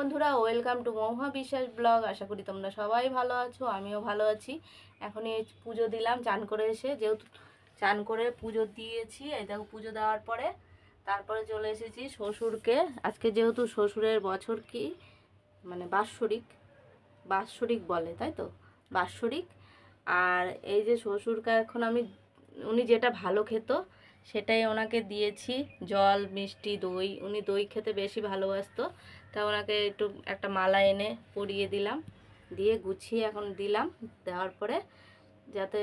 বন্ধুরা, welcome to মহুয়া বিশ্বাস blog. আশা করি তোমরা সবাই ভালো আছো, আমিও ভালো আছি। এখন এই পুজো দিলাম চান করে এসে, যেহেতু চান করে পুজো দিয়েছি। এই দেখো পুজো দেওয়ার পরে তারপরে চলে এসেছি শ্বশুরকে। আজকে যেহেতু শ্বশুরের বছর কি মানে বাৎসরিক বলে, তাই তো, বাৎসরিক। আর এই যে শ্বশুরকে এখন উনি যেটা ভালো খেত সেটাই ওনাকে দিয়েছি, জল মিষ্টি দই। উনি দই খেতে বেশি ভালোবাসতো, তা ওনাকে একটু একটা মালা এনে পরিয়ে দিলাম, দিয়ে গুছিয়ে এখন দিলাম। দেওয়ার পরে যাতে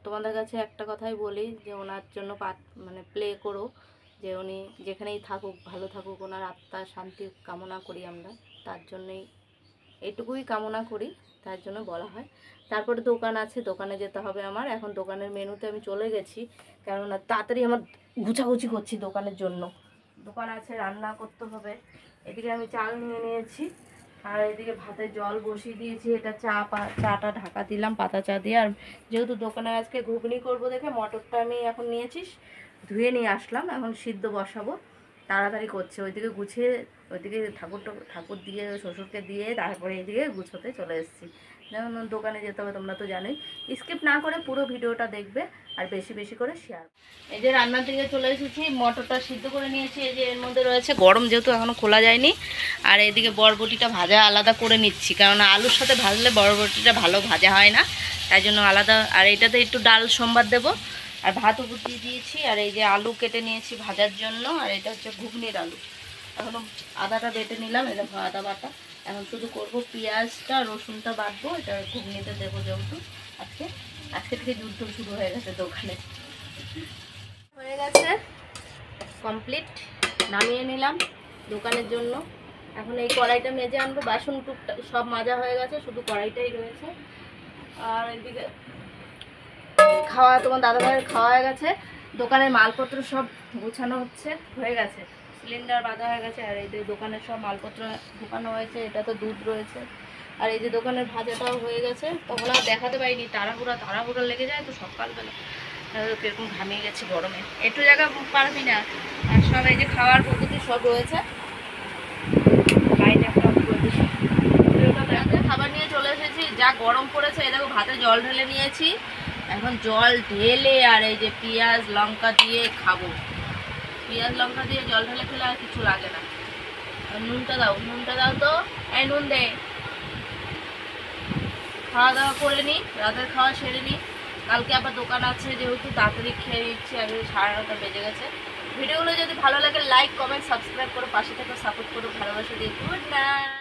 তোমাদের কাছে একটা কথাই বলি যে ওনার জন্য মানে প্লে করো, যে উনি যেখানেই থাকুক ভালো থাকুক, ওনার আত্মার শান্তি কামনা করি আমরা। তার জন্যই এইটুকুই কামনা করি, তার জন্য বলা হয়। তারপরে দোকান আছে, দোকানে যেতে হবে আমার। এখন দোকানের মেনুতে আমি চলে গেছি, কেননা তাড়াতাড়ি আমার গুছাগুছি করছি দোকানের জন্য। দোকান আছে, রান্না করতে হবে। এদিকে আমি চাল নিয়ে নিয়েছি, আর এদিকে ভাতের জল বসিয়ে দিয়েছি। এটা চাটা ঢাকা দিলাম পাতা চা দিয়ে। আর যেহেতু দোকানে আজকে ঘুগনি করব দেখে মটরটা আমি এখন নিয়েছি, ধুয়ে নিয়ে আসলাম। এখন সিদ্ধ বসাবো, তাড়াতাড়ি করছে। ওইদিকে গুছিয়ে ওইদিকে ঠাকুর দিয়ে শ্বশুরকে দিয়ে তারপরে এইদিকে গুছোতে চলে এসেছি। যেমন দোকানে যেতে হবে, তোমরা তো জানোই। স্কিপ না করে পুরো ভিডিওটা দেখবে আর বেশি বেশি করে শেয়ার। এই যে রান্নার দিকে চলে এসেছি, মটরটা সিদ্ধ করে নিয়েছি। এই যে এর মধ্যে রয়েছে, গরম যেহেতু এখনও খোলা যায়নি। আর এদিকে বরবটিটা ভাজা আলাদা করে নিচ্ছি, কারণ আলুর সাথে ভাজলে বরবটিটা ভালো ভাজা হয় না, তাই জন্য আলাদা। আর এটাতে একটু ডাল সম্বাদ দেবো। আর ভাতও গুটিয়ে দিয়েছি। আর এই যে আলু কেটে নিয়েছি ভাজার জন্য। আর এটা হচ্ছে ঘুগনির আলু। এখনও আদাটা বেটে নিলাম, এটা আদা বাটা। এখন শুধু করব পেঁয়াজটা রসুনটা বাটবো, এটা ঘুগনিতে দেবো। যেহেতু আজকে থেকে যুদ্ধ শুরু হয়ে গেছে দোকানে। হয়ে গেছে কমপ্লিট, নামিয়ে নিলাম দোকানের জন্য। এখন এই কড়াইটা মেজে আনবো। বাসন টুকটা সব মাজা হয়ে গেছে, শুধু কড়াইটাই রয়েছে। আর এদিকে তোমার দাদাভাইয়ের খাওয়া হয়ে গেছে। দোকানের মালপত্র সব গোছানো হয়ে গেছে। সিলিন্ডার বাঁধা হয়ে গেছে। আর এই যে দোকানের সব মালপত্র ঢোকানো হয়েছে। এটা তো দুধ রয়েছে। আর এই যে দোকানের ভাজাটাও হয়ে গেছে। তখন আর দেখাতে পারিনি, তাড়াহুড়া লেগে যায় তো সকালবেলা। কিরকম ঘামিয়ে গেছে গরমে, একটু জায়গা পারবি না। আর সব এই যে খাওয়ার পদ্ধতি সব রয়েছে, খাবার নিয়ে চলে এসেছি। যা গরম পড়েছে, এই দেখো ভাতে জল ঢেলে নিয়েছি। এখন জল ঢেলে আর এই যে পেঁয়াজ লঙ্কা দিয়ে খাবো। পেঁয়াজ লঙ্কা দিয়ে জল ঢেলে খেলে আর কিছু লাগে না। নুনটা দাও তো, এই নুন দে। খাওয়া দাওয়া করে নিই, রাতের খাওয়া সেরে নিই। কালকে আবার দোকান আছে, যেহেতু তাড়াতাড়ি খেয়ে নিচ্ছি। আমি 9:30 বেজে গেছে। ভিডিওগুলো যদি ভালো লাগে লাইক কমেন্ট সাবস্ক্রাইব করো, পাশে থেকে সাপোর্ট করো, ভালোবাসা দিয়ে। Good night.